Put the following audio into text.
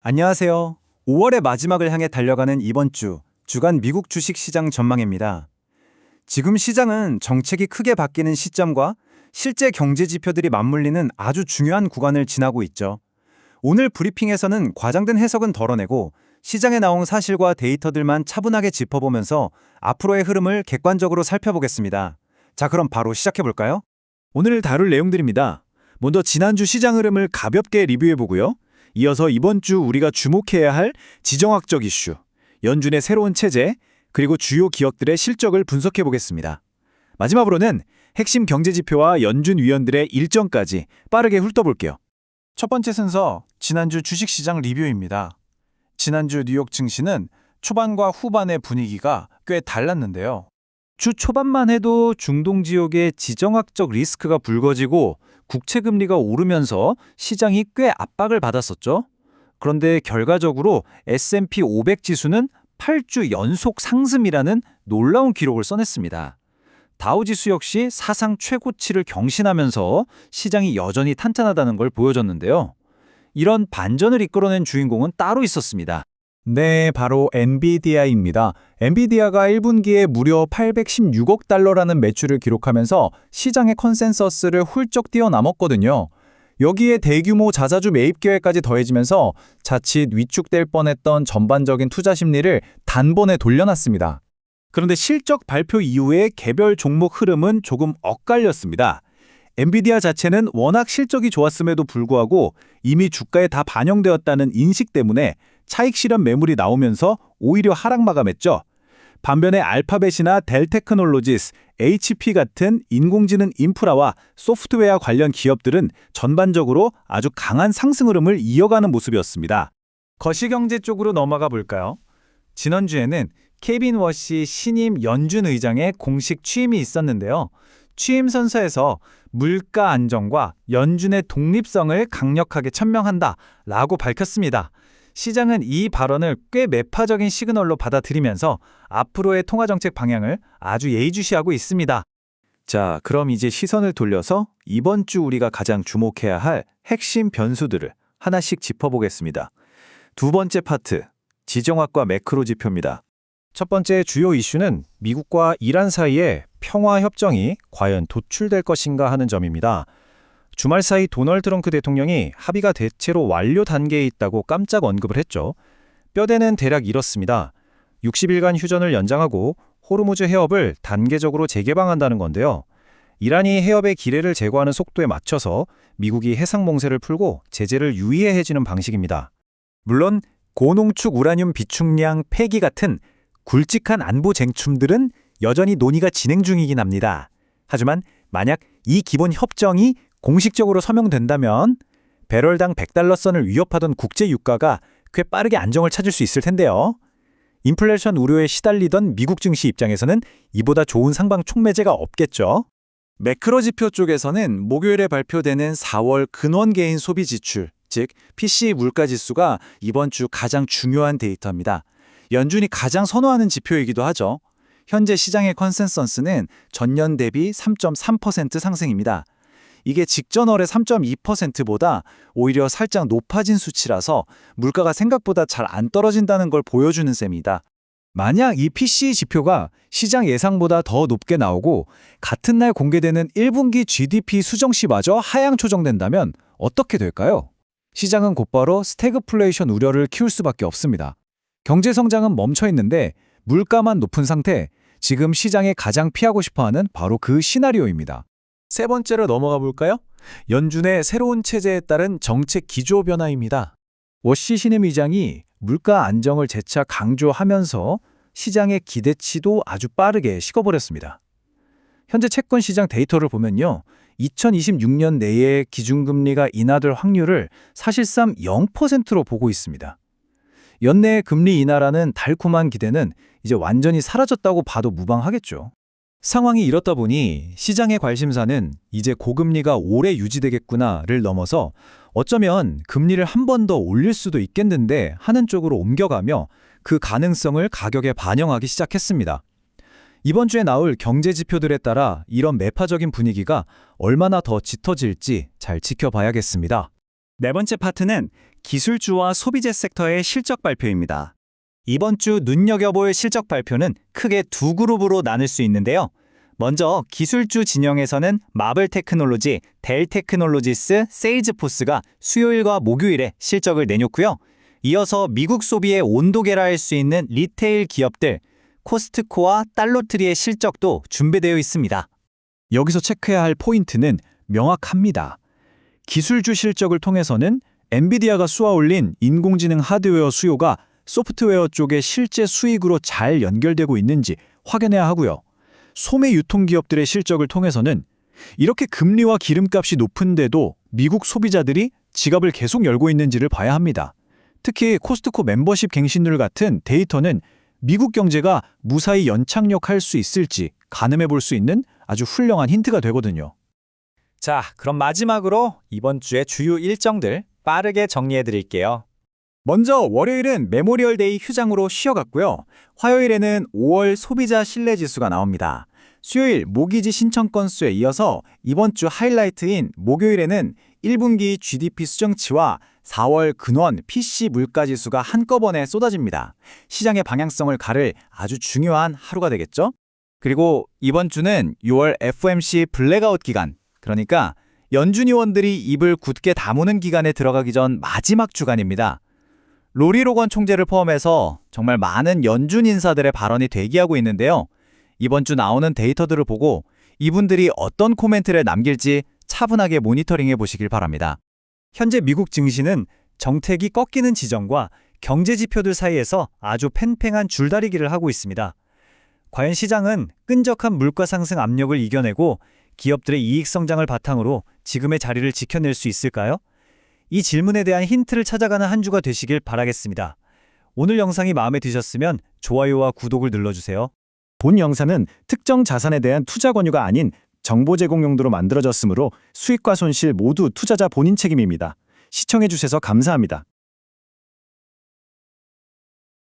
안녕하세요. 5월의 마지막을 향해 달려가는 이번 주 주간 미국 주식 시장 전망입니다. 지금 시장은 정책이 크게 바뀌는 시점과 실제 경제 지표들이 맞물리는 아주 중요한 구간을 지나고 있죠. 오늘 브리핑에서는 과장된 해석은 덜어내고 시장에 나온 사실과 데이터들만 차분하게 짚어보면서 앞으로의 흐름을 객관적으로 살펴보겠습니다. 자, 그럼 바로 시작해볼까요? 오늘 다룰 내용들입니다. 먼저 지난주 시장 흐름을 가볍게 리뷰해보고요. 이어서 이번 주 우리가 주목해야 할 지정학적 이슈, 연준의 새로운 체제, 그리고 주요 기업들의 실적을 분석해보겠습니다. 마지막으로는 핵심 경제지표와 연준 위원들의 일정까지 빠르게 훑어볼게요. 첫 번째 순서, 지난주 주식시장 리뷰입니다. 지난주 뉴욕 증시는 초반과 후반의 분위기가 꽤 달랐는데요. 주 초반만 해도 중동 지역의 지정학적 리스크가 불거지고 국채금리가 오르면서 시장이 꽤 압박을 받았었죠. 그런데 결과적으로 S&P 500 지수는 8주 연속 상승이라는 놀라운 기록을 써냈습니다. 다우지수 역시 사상 최고치를 경신하면서 시장이 여전히 탄탄하다는 걸 보여줬는데요. 이런 반전을 이끌어낸 주인공은 따로 있었습니다. 네, 바로 엔비디아입니다. 엔비디아가 1분기에 무려 816억 달러라는 매출을 기록하면서 시장의 컨센서스를 훌쩍 뛰어넘었거든요. 여기에 대규모 자사주 매입 계획까지 더해지면서 자칫 위축될 뻔했던 전반적인 투자 심리를 단번에 돌려놨습니다. 그런데 실적 발표 이후의 개별 종목 흐름은 조금 엇갈렸습니다. 엔비디아 자체는 워낙 실적이 좋았음에도 불구하고 이미 주가에 다 반영되었다는 인식 때문에 차익 실현 매물이 나오면서 오히려 하락 마감했죠. 반면에 알파벳이나 델테크놀로지스, HP 같은 인공지능 인프라와 소프트웨어 관련 기업들은 전반적으로 아주 강한 상승 흐름을 이어가는 모습이었습니다. 거시경제 쪽으로 넘어가 볼까요? 지난주에는 케빈 워시 신임 연준 의장의 공식 취임이 있었는데요. 취임 선서에서 물가 안정과 연준의 독립성을 강력하게 천명한다라고 밝혔습니다. 시장은 이 발언을 꽤 매파적인 시그널로 받아들이면서 앞으로의 통화정책 방향을 아주 예의주시하고 있습니다. 자, 그럼 이제 시선을 돌려서 이번 주 우리가 가장 주목해야 할 핵심 변수들을 하나씩 짚어보겠습니다. 두 번째 파트, 지정학과 매크로 지표입니다. 첫 번째 주요 이슈는 미국과 이란 사이의 평화협정이 과연 도출될 것인가 하는 점입니다. 주말 사이 도널드 트럼프 대통령이 합의가 대체로 완료 단계에 있다고 깜짝 언급을 했죠. 뼈대는 대략 이렇습니다. 60일간 휴전을 연장하고 호르무즈 해협을 단계적으로 재개방한다는 건데요. 이란이 해협의 기뢰를 제거하는 속도에 맞춰서 미국이 해상 몽쇄를 풀고 제재를 유의해지는 방식입니다. 물론 고농축 우라늄 비축량 폐기 같은 굵직한 안보 쟁점들은 여전히 논의가 진행 중이긴 합니다. 하지만 만약 이 기본 협정이 공식적으로 서명된다면 배럴당 100달러 선을 위협하던 국제 유가가 꽤 빠르게 안정을 찾을 수 있을 텐데요. 인플레이션 우려에 시달리던 미국 증시 입장에서는 이보다 좋은 상방 촉매제가 없겠죠. 매크로 지표 쪽에서는 목요일에 발표되는 4월 근원 개인 소비 지출, 즉 PCE 물가 지수가 이번 주 가장 중요한 데이터입니다. 연준이 가장 선호하는 지표이기도 하죠. 현재 시장의 컨센서스는 전년 대비 3.3% 상승입니다. 이게 직전월의 3.2%보다 오히려 살짝 높아진 수치라서 물가가 생각보다 잘 안 떨어진다는 걸 보여주는 셈이다. 만약 이 PCE 지표가 시장 예상보다 더 높게 나오고 같은 날 공개되는 1분기 GDP 수정시마저 하향 조정된다면 어떻게 될까요? 시장은 곧바로 스태그플레이션 우려를 키울 수밖에 없습니다. 경제 성장은 멈춰 있는데 물가만 높은 상태, 지금 시장에 가장 피하고 싶어하는 바로 그 시나리오입니다. 세 번째로 넘어가 볼까요? 연준의 새로운 체제에 따른 정책 기조 변화입니다. 워시 신임 의장이 물가 안정을 재차 강조하면서 시장의 기대치도 아주 빠르게 식어버렸습니다. 현재 채권 시장 데이터를 보면요. 2026년 내에 기준금리가 인하될 확률을 사실상 0%로 보고 있습니다. 연내 금리 인하라는 달콤한 기대는 이제 완전히 사라졌다고 봐도 무방하겠죠. 상황이 이렇다 보니 시장의 관심사는 이제 고금리가 오래 유지되겠구나를 넘어서 어쩌면 금리를 한 번 더 올릴 수도 있겠는데 하는 쪽으로 옮겨가며 그 가능성을 가격에 반영하기 시작했습니다. 이번 주에 나올 경제 지표들에 따라 이런 매파적인 분위기가 얼마나 더 짙어질지 잘 지켜봐야겠습니다. 네 번째 파트는 기술주와 소비재 섹터의 실적 발표입니다. 이번 주 눈여겨볼 실적 발표는 크게 두 그룹으로 나눌 수 있는데요. 먼저 기술주 진영에서는 마블테크놀로지, 델테크놀로지스, 세일즈포스가 수요일과 목요일에 실적을 내놓고요. 이어서 미국 소비의 온도계라 할 수 있는 리테일 기업들, 코스트코와 달러트리의 실적도 준비되어 있습니다. 여기서 체크해야 할 포인트는 명확합니다. 기술주 실적을 통해서는 엔비디아가 쏘아올린 인공지능 하드웨어 수요가 소프트웨어 쪽의 실제 수익으로 잘 연결되고 있는지 확인해야 하고요. 소매 유통기업들의 실적을 통해서는 이렇게 금리와 기름값이 높은데도 미국 소비자들이 지갑을 계속 열고 있는지를 봐야 합니다. 특히 코스트코 멤버십 갱신률 같은 데이터는 미국 경제가 무사히 연착륙할 수 있을지 가늠해 볼 수 있는 아주 훌륭한 힌트가 되거든요. 자, 그럼 마지막으로 이번 주의 주요 일정들 빠르게 정리해 드릴게요. 먼저 월요일은 메모리얼데이 휴장으로 쉬어갔고요. 화요일에는 5월 소비자 신뢰지수가 나옵니다. 수요일 모기지 신청 건수에 이어서 이번 주 하이라이트인 목요일에는 1분기 GDP 수정치와 4월 근원 PC 물가지수가 한꺼번에 쏟아집니다. 시장의 방향성을 가를 아주 중요한 하루가 되겠죠? 그리고 이번 주는 6월 FOMC 블랙아웃 기간, 그러니까 연준 의원들이 입을 굳게 다무는 기간에 들어가기 전 마지막 주간입니다. 로리 로건 총재를 포함해서 정말 많은 연준 인사들의 발언이 대기하고 있는데요. 이번 주 나오는 데이터들을 보고 이분들이 어떤 코멘트를 남길지 차분하게 모니터링해 보시길 바랍니다. 현재 미국 증시는 정책이 꺾이는 지점과 경제 지표들 사이에서 아주 팽팽한 줄다리기를 하고 있습니다. 과연 시장은 끈적한 물가 상승 압력을 이겨내고 기업들의 이익 성장을 바탕으로 지금의 자리를 지켜낼 수 있을까요? 이 질문에 대한 힌트를 찾아가는 한 주가 되시길 바라겠습니다. 오늘 영상이 마음에 드셨으면 좋아요와 구독을 눌러주세요. 본 영상은 특정 자산에 대한 투자 권유가 아닌 정보 제공 용도로 만들어졌으므로 수익과 손실 모두 투자자 본인 책임입니다. 시청해 주셔서 감사합니다.